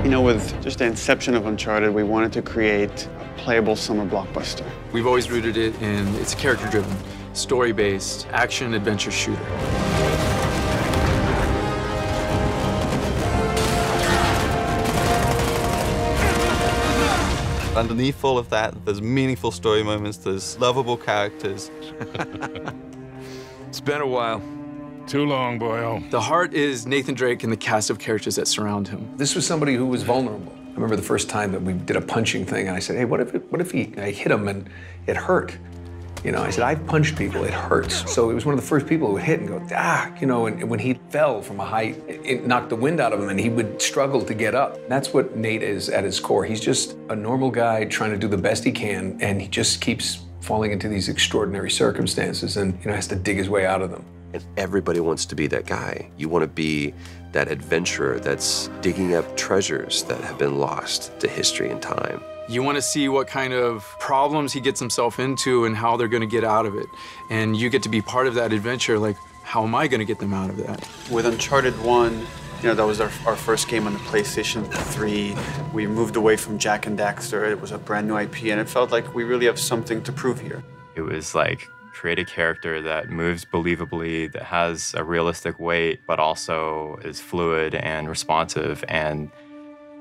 You know, with just the inception of Uncharted, we wanted to create a playable summer blockbuster. We've always rooted it in it's a character-driven, story-based, action-adventure shooter. Underneath all of that, there's meaningful story moments, there's lovable characters. It's been a while. Too long, boyo. The heart is Nathan Drake and the cast of characters that surround him. This was somebody who was vulnerable. I remember the first time that we did a punching thing, and I said, hey, what if I hit him and it hurt? You know, I said, I've punched people, it hurts. So it was one of the first people who would hit and go, ah, you know, and when he fell from a height, it knocked the wind out of him and he would struggle to get up. That's what Nate is at his core. He's just a normal guy trying to do the best he can, and he just keeps falling into these extraordinary circumstances and, you know, has to dig his way out of them. And everybody wants to be that guy. You want to be that adventurer that's digging up treasures that have been lost to history and time. You want to see what kind of problems he gets himself into and how they're going to get out of it. And you get to be part of that adventure, like, how am I going to get them out of that? With Uncharted 1, you know, that was our first game on the PlayStation 3. We moved away from Jak and Daxter. It was a brand new IP, and it felt like we really have something to prove here. It was like, create a character that moves believably, that has a realistic weight, but also is fluid and responsive, and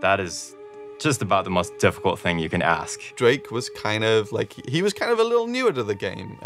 that is just about the most difficult thing you can ask. Drake was kind of like, he was kind of a little newer to the game.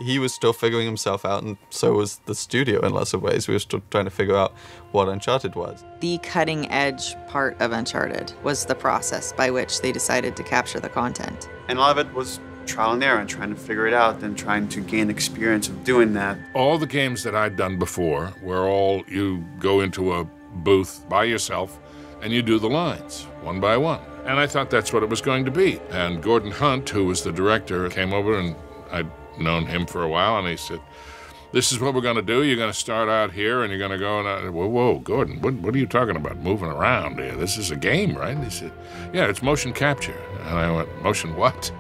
He was still figuring himself out, and so was the studio in lots of ways. We were still trying to figure out what Uncharted was. The cutting edge part of Uncharted was the process by which they decided to capture the content. And a lot of it was trial and error and trying to figure it out and trying to gain experience of doing that. All the games that I'd done before were all you go into a booth by yourself and you do the lines one by one. And I thought that's what it was going to be. And Gordon Hunt, who was the director, came over, and I'd known him for a while, and he said, this is what we're going to do. You're going to start out here, and you're going to go, and whoa, Gordon, what are you talking about, moving around here? This is a game, right? And he said, yeah, it's motion capture. And I went, motion what?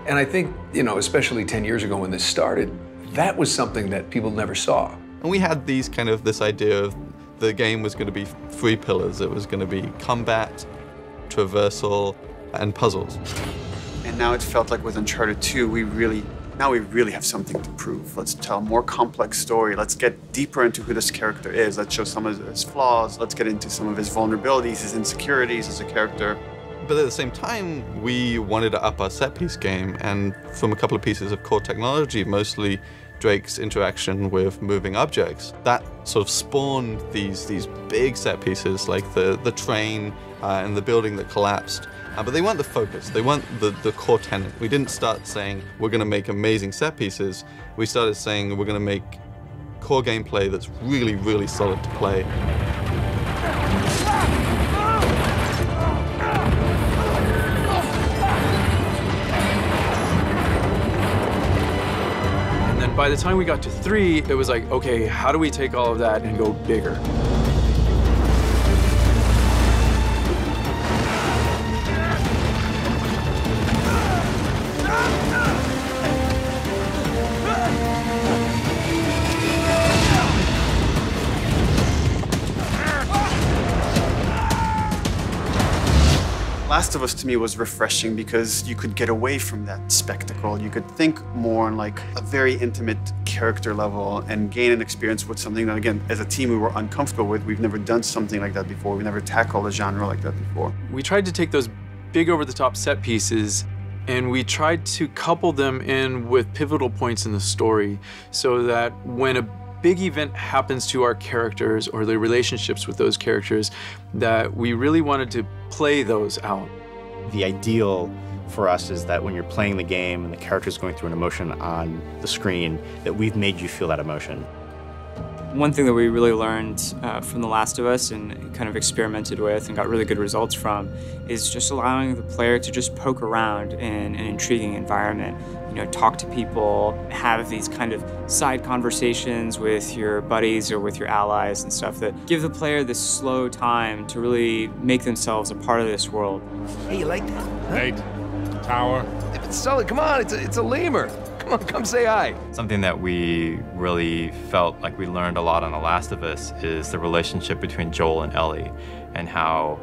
And I think, you know, especially 10 years ago when this started, that was something that people never saw. And we had this idea of the game was going to be 3 pillars. It was going to be combat, traversal, and puzzles. And now it felt like with Uncharted 2, we really have something to prove. Let's tell a more complex story. Let's get deeper into who this character is. Let's show some of his flaws. Let's get into some of his vulnerabilities, his insecurities as a character. But at the same time, we wanted to up our set-piece game, and from a couple of pieces of core technology, mostly Drake's interaction with moving objects, that sort of spawned these big set pieces like the train and the building that collapsed. But they weren't the focus, they weren't the core tenet. We didn't start saying we're going to make amazing set pieces. We started saying we're going to make core gameplay that's really, really solid to play. By the time we got to 3, it was like, okay, how do we take all of that and go bigger? Last of Us to me was refreshing because you could get away from that spectacle. You could think more on like a very intimate character level and gain an experience with something that, again, as a team we were uncomfortable with. We've never done something like that before. We never tackled a genre like that before. We tried to take those big over-the-top set pieces and we tried to couple them in with pivotal points in the story so that when a big event happens to our characters or the relationships with those characters, that we really wanted to play those out. The ideal for us is that when you're playing the game and the character's going through an emotion on the screen, that we've made you feel that emotion. One thing that we really learned from The Last of Us and kind of experimented with and got really good results from is just allowing the player to just poke around in an intriguing environment. You know, talk to people, have these kind of side conversations with your buddies or with your allies and stuff that give the player this slow time to really make themselves a part of this world. Hey, you like that? Hey, tower. If it's solid, come on, it's a lemur. Come Come on, come say hi. Something that we really felt like we learned a lot on The Last of Us is the relationship between Joel and Ellie, and how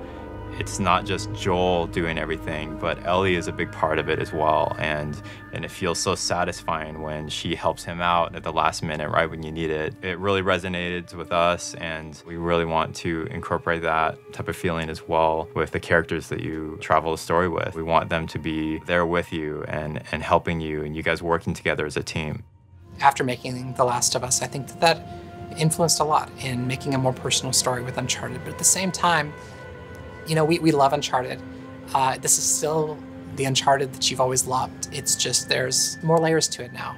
it's not just Joel doing everything, but Ellie is a big part of it as well. And it feels so satisfying when she helps him out at the last minute, right when you need it. It really resonated with us, and we really want to incorporate that type of feeling as well with the characters that you travel the story with. We want them to be there with you and helping you, and you guys working together as a team. After making The Last of Us, I think that influenced a lot in making a more personal story with Uncharted. But at the same time, you know, we love Uncharted. This is still the Uncharted that you've always loved. It's just there's more layers to it now.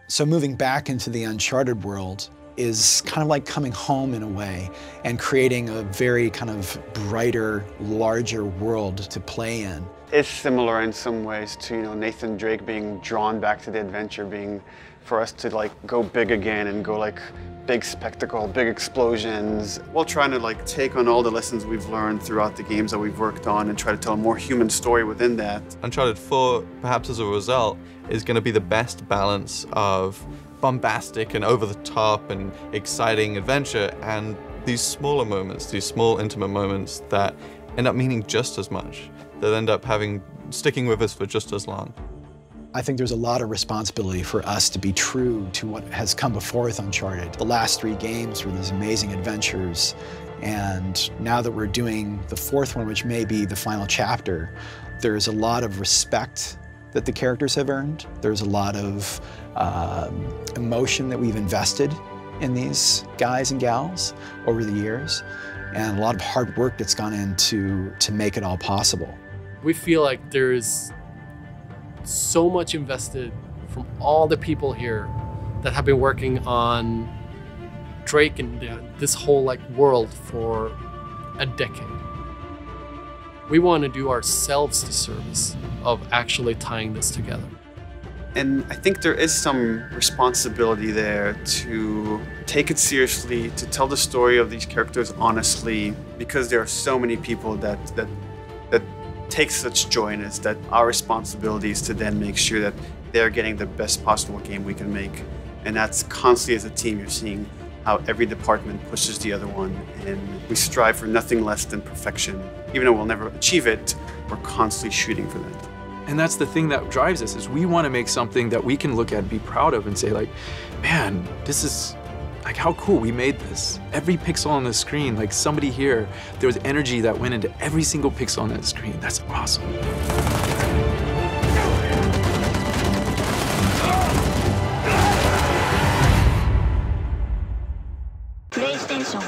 So moving back into the Uncharted world is kind of like coming home in a way and creating a very kind of brighter, larger world to play in. It's similar in some ways to, you know, Nathan Drake being drawn back to the adventure, being for us to like go big again and go like big spectacle, big explosions, while trying to like take on all the lessons we've learned throughout the games that we've worked on and try to tell a more human story within that. Uncharted 4, perhaps as a result, is going to be the best balance of bombastic and over-the-top and exciting adventure and these smaller moments, these small intimate moments that end up meaning just as much, that end up sticking with us for just as long. I think there's a lot of responsibility for us to be true to what has come before with Uncharted. The last 3 games were these amazing adventures, and now that we're doing the 4th one, which may be the final chapter, there's a lot of respect that the characters have earned. There's a lot of emotion that we've invested in these guys and gals over the years, and a lot of hard work that's gone into to make it all possible. We feel like there's so much invested from all the people here that have been working on Drake and this whole like world for a decade. We want to do ourselves the service of actually tying this together. And I think there is some responsibility there to take it seriously, to tell the story of these characters honestly, because there are so many people that take such joy in it, that our responsibility is to then make sure that they're getting the best possible game we can make. And that's constantly as a team, you're seeing how every department pushes the other one, and we strive for nothing less than perfection. Even though we'll never achieve it, we're constantly shooting for that. And that's the thing that drives us, is we want to make something that we can look at and be proud of and say like, man, this is like, how cool, we made this. Every pixel on the screen, like somebody here, there was energy that went into every single pixel on that screen. That's awesome. PlayStation